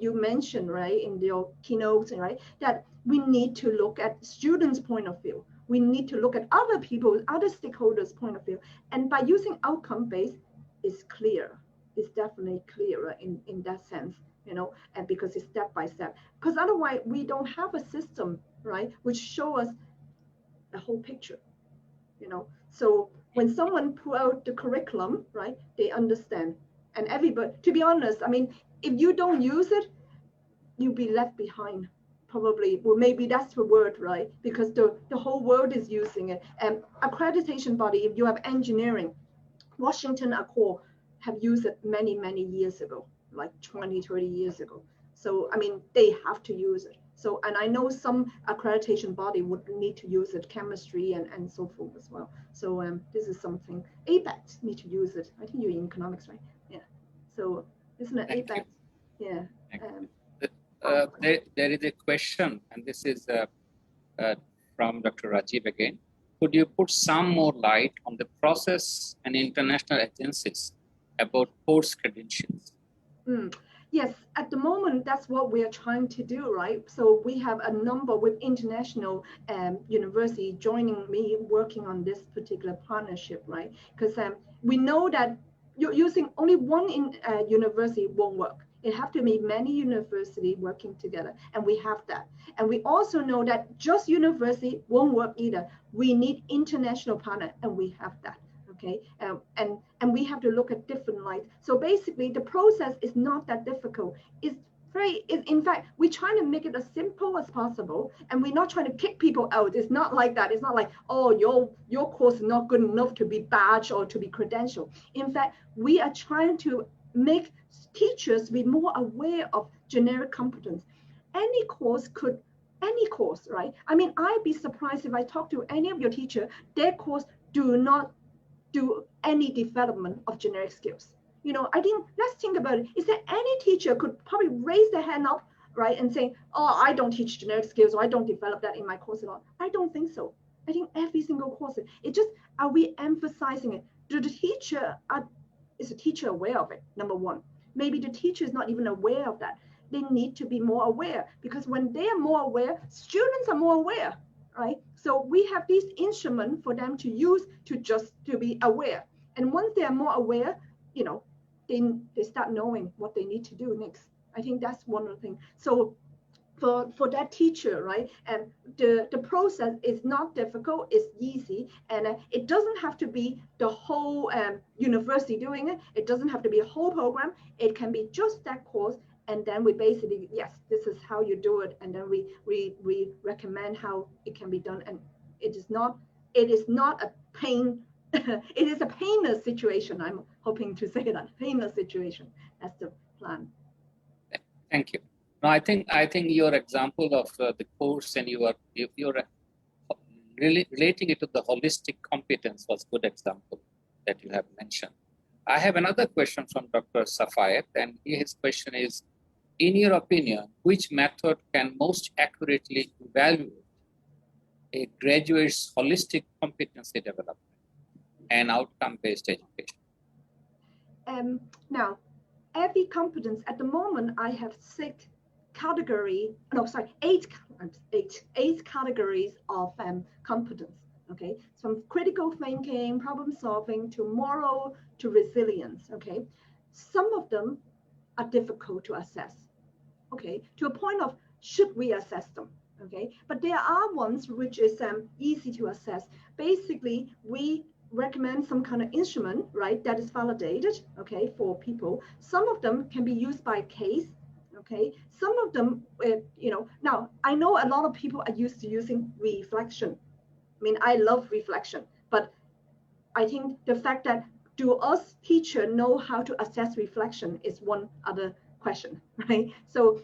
you mentioned, right, in your keynotes, right, that we need to look at students' point of view. We need to look at other people, other stakeholders' point of view, and by using outcome-based, it's clear. It's definitely clearer in that sense, and because it's step by step. Because otherwise, we don't have a system, right, which show us the whole picture, So when someone pull out the curriculum, right, they understand. And everybody, to be honest, I mean, if you don't use it, you'll be left behind. Probably, well, maybe that's the word, right? Because the whole world is using it. And accreditation body, if you have engineering, Washington Accord have used it many, many years ago, like 20, 30 years ago. So, I mean, they have to use it. So, and I know some accreditation body would need to use it, chemistry and so forth as well. So this is something, APEC need to use it. I think you're in economics, right? Yeah. So isn't it APEC? Yeah. There is a question, and this is from Dr. Rajiv again. Could you put some more light on the process and international agencies about course credentials? Yes, at the moment, that's what we are trying to do, right? So we have a number with international university joining me working on this particular partnership, right? Because we know that you're using only one university won't work. It have to be many universities working together, and we have that. And we also know that just university won't work either. We need international partner, and we have that. Okay, and we have to look at different lights. So basically, the process is not that difficult. In fact, we're trying to make it as simple as possible, and we're not trying to kick people out. It's not like that. It's not like, oh, your course is not good enough to be badged or to be credentialed. In fact, we are trying to make teachers be more aware of generic competence. Any course, right? I mean, I'd be surprised if I talk to any of your teacher, their course do not do any development of generic skills. I think, let's think about it. Is there any teacher could probably raise their hand up, right, and say, oh, I don't teach generic skills, or I don't develop that in my course at all? I don't think so. I think every single course, it just, are we emphasizing it? Is the teacher aware of it? Number one. Maybe the teacher is not even aware of that. They need to be more aware, because when they are more aware, students are more aware. Right? So we have these instruments for them to use to be aware. And once they are more aware, they start knowing what they need to do next. I think that's one of the things. So for that teacher, right? And the process is not difficult, it's easy. And it doesn't have to be the whole university doing it. It doesn't have to be a whole program. It can be just that course. And then we basically, yes, this is how you do it. And then we recommend how it can be done. And it is not a pain. It is a painless situation. I'm hoping to say that painless situation. That's the plan. Thank you. No, I think your example of the course and you're really relating it to the holistic competence was good example that you have mentioned. I have another question from Dr. Safayet, and his question is, in your opinion, which method can most accurately evaluate a graduate's holistic competency development and outcome-based education? Now, every competence, at the moment, I have 6 eight categories of competence. Okay, from critical thinking, problem solving, to moral, to resilience. Okay, some of them are difficult to assess. Okay, to a point of should we assess them? Okay, but there are ones which is easy to assess. Basically, we recommend some kind of instrument, right, that is validated, okay, for people. Some of them can be used by case. Okay, some of them, now I know a lot of people are used to using reflection. I mean, I love reflection, but I think the fact that do us teacher know how to assess reflection is one other question, right? So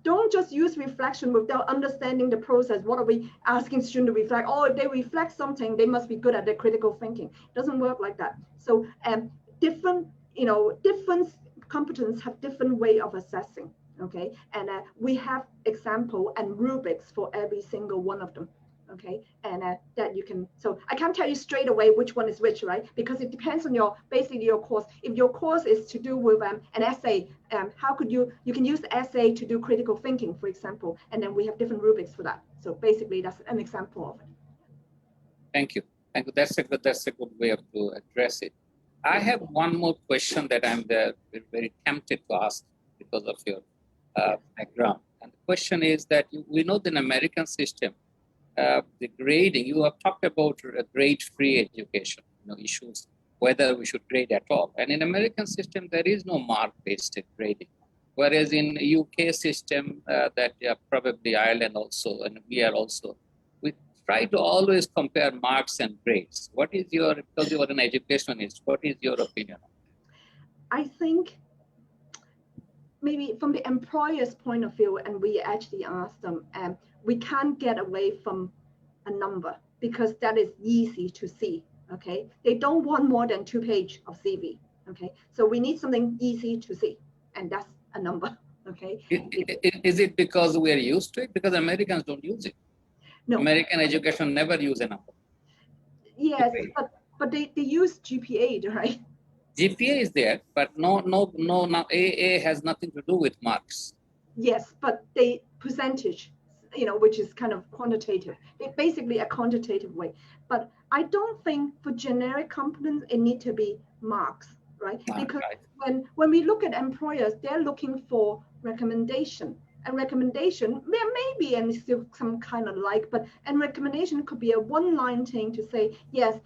don't just use reflection without understanding the process. What are we asking students to reflect? Oh, if they reflect something, they must be good at their critical thinking. It doesn't work like that. So different competence have different way of assessing, okay? And we have example and rubrics for every single one of them. Okay, and that you can, so I can't tell you straight away which one is which, right? Because it depends on basically your course. If your course is to do with an essay, how could you can use the essay to do critical thinking, for example, and then we have different rubrics for that. So basically that's an example of it. Thank you. Thank you. That's a good way to address it. I have one more question that I'm very tempted to ask because of your background. And the question is that we know the American system, the grading, you have talked about grade-free education, issues, whether we should grade at all. And in American system, there is no mark-based grading. Whereas in UK system, that probably Ireland also, and we are also, we try to always compare marks and grades. What is because you are an educationist, what is your opinion? I think maybe from the employer's point of view, and we actually asked them, we can't get away from a number because that is easy to see. Okay, they don't want more than 2 pages of CV. Okay, so we need something easy to see, and that's a number. Okay, is it because we are used to it? Because Americans don't use it. No, American education never use a number. Yes, but they use GPA, right? GPA is there, but no, AA has nothing to do with marks. Yes, but they percentage, which is kind of quantitative. It's basically a quantitative way. But I don't think for generic competence, it need to be marks, right? Because when we look at employers, they're looking for recommendation. And recommendation, there may be and still some kind of but and recommendation could be a one-line thing to say, yes,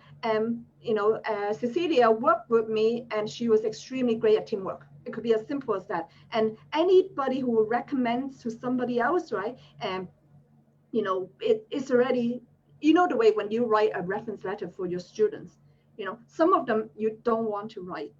Cecilia worked with me and she was extremely great at teamwork. It could be as simple as that. And anybody who recommends to somebody else, right? It's already, the way when you write a reference letter for your students, some of them you don't want to write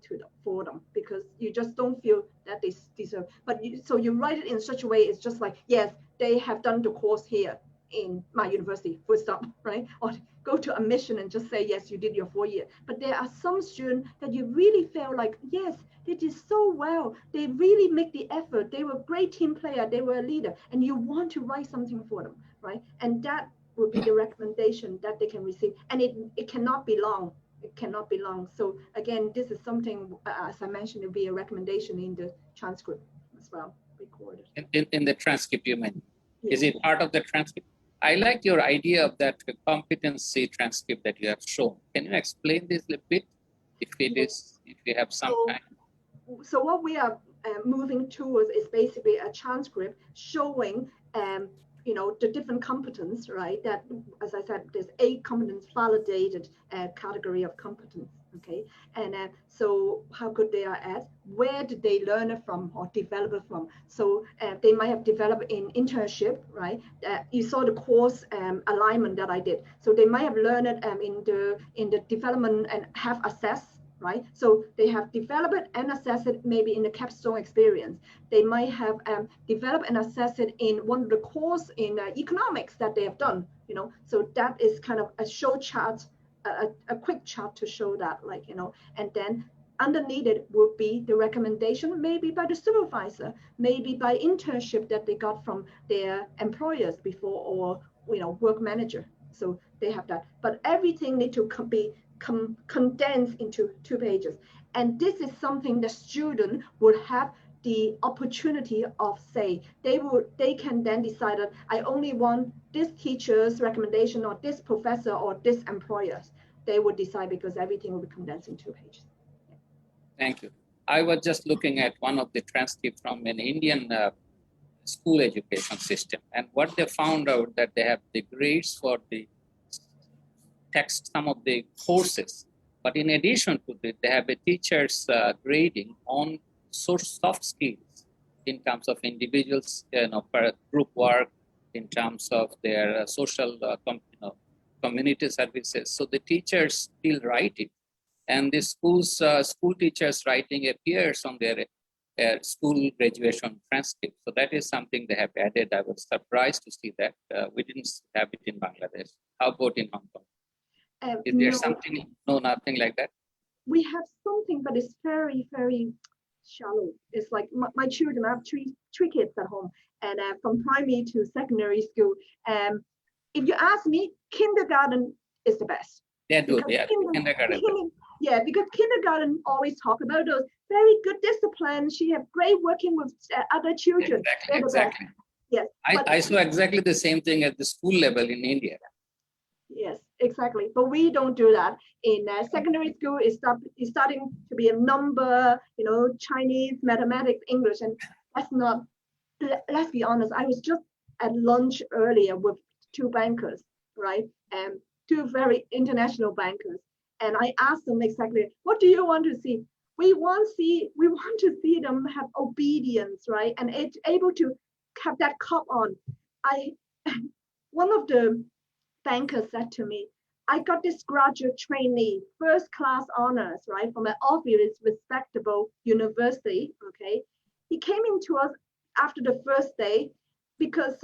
for them because you just don't feel that they deserve. But so you write it in such a way, it's just like, yes, they have done the course here in my university, full stop, right? Or go to a mission and just say, yes, you did your 4 year. But there are some students that you really feel like, yes, they did so well. They really make the effort. They were a great team player. They were a leader, and you want to write something for them, right? And that would be the recommendation that they can receive. And it cannot be long. It cannot be long. So again, this is something, as I mentioned, it will be a recommendation in the transcript as well, recorded. In the transcript, you mean? Yes. Is it part of the transcript? I like your idea of that competency transcript that you have shown. Can you explain this a little bit, if you have some time? So what we are moving towards is basically a transcript showing the different competence, right? That, as I said, there's 8 competence validated category of competence, okay? And so how good they are at, where did they learn it from or develop it from? So they might have developed in internship, right? You saw the course alignment that I did. So they might have learned it in the development and have assessed, right? So they have developed it and assessed it maybe in the capstone experience. They might have developed and assessed it in one of the course in economics that they have done, So that is kind of a show chart, a quick chart to show that, and then underneath it would be the recommendation, maybe by the supervisor, maybe by internship that they got from their employers before, or, work manager. So they have that, but everything need to be condensed into 2 pages. And this is something the student would have the opportunity of say, they can then decide that I only want this teacher's recommendation or this professor or this employer's. They would decide because everything will be condensed in 2 pages. Thank you. I was just looking at one of the transcripts from an Indian school education system, and what they found out that they have the grades for the text, some of the courses, but in addition to that, they have a teacher's grading on soft skills in terms of individuals, group work, in terms of their social community services. So the teachers still write it, and the school teachers' writing appears on their school graduation transcript. So that is something they have added. I was surprised to see that. We didn't have it in Bangladesh. How about in Hong Kong? Is there something? No, nothing like that. We have something, but it's very, very shallow. It's like my children, I have three kids at home, and from primary to secondary school. If you ask me, kindergarten is the best. Yeah, good. Yeah, kindergarten. Yeah, because kindergarten always talk about those very good discipline. She have great working with other children. Exactly. Yes. I saw exactly the same thing at the school level in India. Yes, exactly. But we don't do that. In secondary school, it's starting to be a number, Chinese, mathematics, English, and that's not. Let's be honest. I was just at lunch earlier with 2 bankers, right? 2 very international bankers, and I asked them exactly, what do you want to see? We want to see them have obedience, right? And it's able to have that cup on. One of the banker said to me, I got this graduate trainee, first class honors, right, from an obvious respectable university, okay? He came into us after the first day because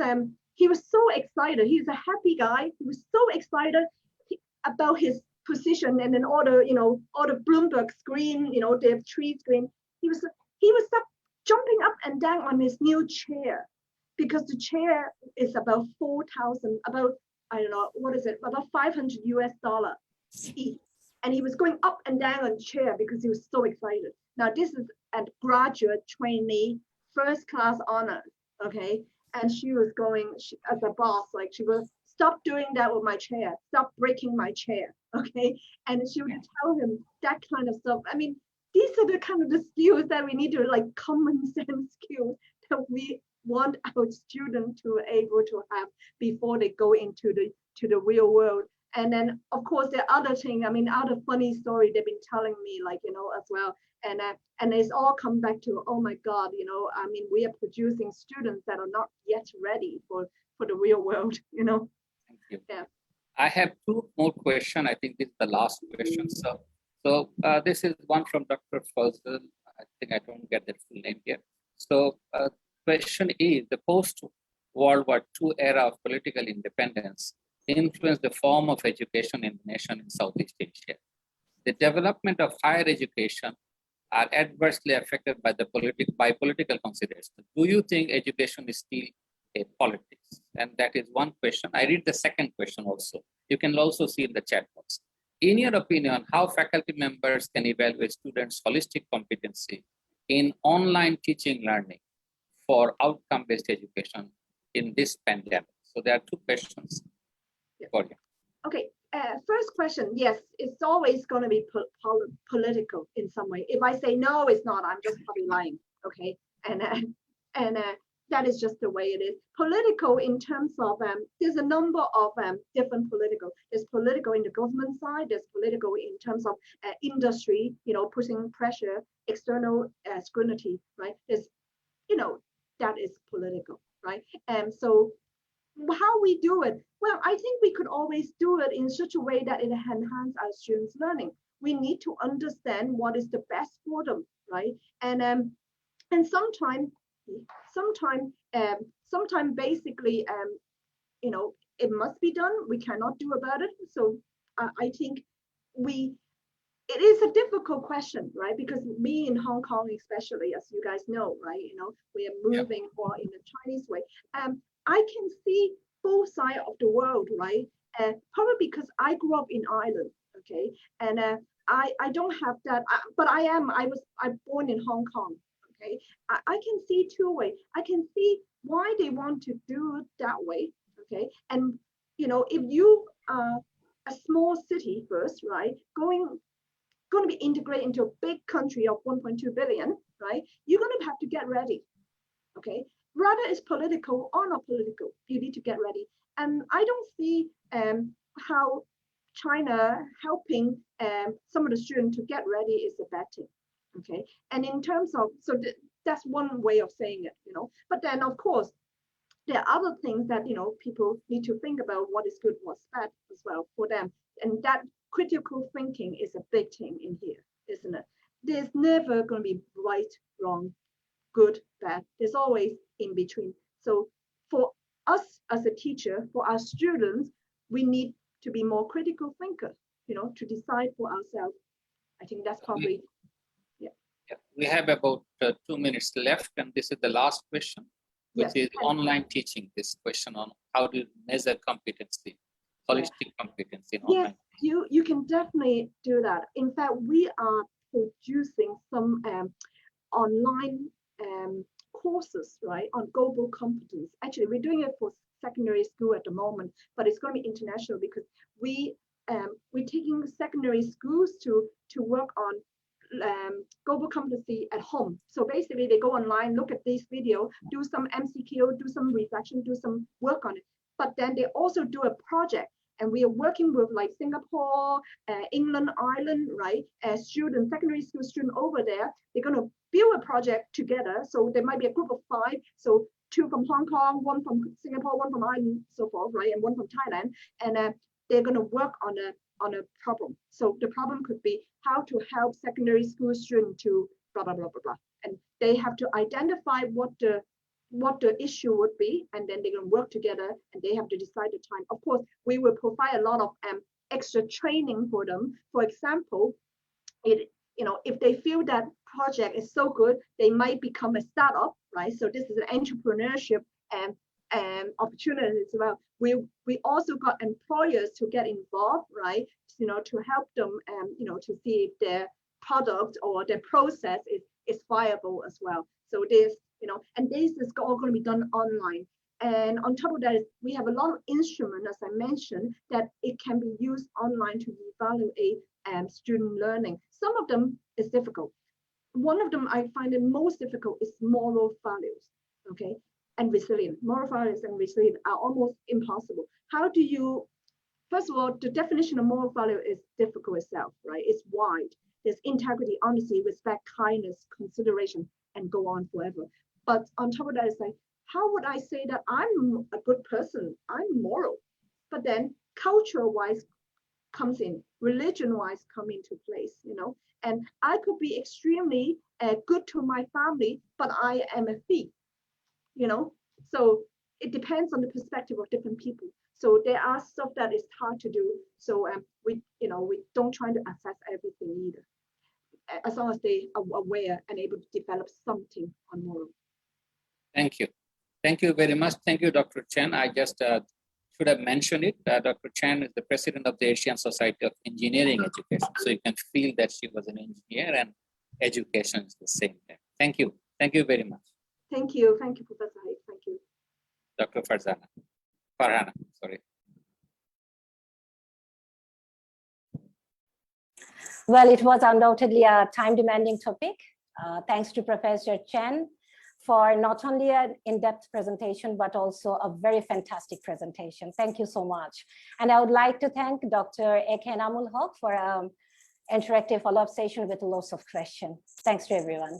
he was so excited. He's a happy guy. He was so excited about his position, and then all the Bloomberg screen, the tree screen. He was up, jumping up and down on his new chair because the chair is about 4,000, about I don't know, what is it, about $500 each. And he was going up and down on the chair because he was so excited. Now, this is a graduate trainee, first class honors, okay? And she was going, as a boss, like she was, stop doing that with my chair, stop breaking my chair, okay? And she would tell him that kind of stuff. I mean, these are the kind of the skills that we need to, like common sense skills that we want our students to be able to have before they go into the real world. And then of course the other thing, I mean, other funny story they've been telling me, like, as well, and it's all come back to, oh my God, I mean, we are producing students that are not yet ready for the real world. Thank you. Yeah. I have 2 more questions. I think this is the last question. So this is one from Dr. Fazal. I think I don't get the full name here. So question is, the post-World War II era of political independence influenced the form of education in the nation in Southeast Asia. The development of higher education are adversely affected by political considerations. Do you think education is still a politics? And that is one question. I read the second question also. You can also see in the chat box. In your opinion, how faculty members can evaluate students' holistic competency in online teaching learning for outcome-based education in this pandemic? So there are 2 questions for you. Okay, first question, yes, it's always going to be political in some way. If I say no, it's not, I'm just probably lying, okay? And that is just the way it is. Political in terms of, there's a number of different political. There's political in the government side, there's political in terms of industry, putting pressure, external scrutiny, right? There's, that is political, right? And so how we do it? Well, I think we could always do it in such a way that it enhances our students' learning. We need to understand what is the best for them, right? And sometimes basically, it must be done. We cannot do about it. So I think it is a difficult question, right? Because me in Hong Kong, especially, as you guys know, right? We are moving more in the Chinese way. I can see both sides of the world, right? Probably because I grew up in Ireland, okay? And I don't have that, but I'm born in Hong Kong, Okay, I can see two ways. I can see why they want to do it that way. Okay, and if you are a small city first, right, going to be integrated into a big country of 1.2 billion, right, you're going to have to get ready. Okay, whether it's political or not political, you need to get ready. And I don't see how China helping some of the students to get ready is a bad thing. Okay, and in terms of, so that's one way of saying it, but then of course there are other things that people need to think about, what is good, what's bad as well for them. And that critical thinking is a big thing in here, isn't it? There's never going to be right, wrong, good, bad. There's always in between. So for us as a teacher, for our students, we need to be more critical thinker, to decide for ourselves. I think that's probably, yeah. We have about 2 minutes left, and this is the last question, which is online teaching. This question on how to measure competency, holistic competency in online. Yes, you can definitely do that. In fact, we are producing some online courses, right, on global competence. Actually, we're doing it for secondary school at the moment, but it's going to be international because we're taking secondary schools to work on global competency at home. So basically, they go online, look at this video, do some MCQ, do some reflection, do some work on it. But then they also do a project. And we are working with like Singapore, England, Ireland, right? Students, secondary school student over there, they're going to build a project together. So there might be a group of 5. So 2 from Hong Kong, 1 from Singapore, 1 from Ireland, so forth, right? And 1 from Thailand. And they're going to work on a problem. So the problem could be how to help secondary school students to blah, blah, blah, blah, blah. And they have to identify what the issue would be, and then they're going to work together and they have to decide the time. Of course, we will provide a lot of extra training for them. For example, if they feel that project is so good, they might become a startup, right? So this is an entrepreneurship and opportunity as well. We also got employers to get involved, right? To help them, to see if their product or their process is viable as well. So this, and this is all going to be done online. And on top of that, we have a lot of instruments, as I mentioned, that it can be used online to evaluate student learning. Some of them is difficult. One of them I find the most difficult is moral values, okay, and resilience. Moral values and resilience are almost impossible. How do you, first of all, the definition of moral value is difficult itself, right? It's wide. There's integrity, honesty, respect, kindness, consideration, and go on forever. But on top of that, it's like, how would I say that I'm a good person? I'm moral. But then culture-wise comes in, religion-wise come into place, and I could be extremely good to my family, but I am a thief, so it depends on the perspective of different people. So there are stuff that is hard to do. So we don't try to assess everything either, as long as they are aware and able to develop something on moral. Thank you. Thank you very much. Thank you, Dr. Chen. I just should have mentioned it. Dr. Chen is the president of the Asian Society of Engineering Education. So you can feel that she was an engineer and education is the same thing. Thank you. Thank you very much. Thank you. Thank you, Professor Haig. Thank you. Dr. Farhana, sorry. Well, it was undoubtedly a time-demanding topic. Thanks to Professor Chen for not only an in-depth presentation, but also a very fantastic presentation. Thank you so much. And I would like to thank Dr. Eke Namul Haq for an interactive follow-up session with lots of questions. Thanks to everyone.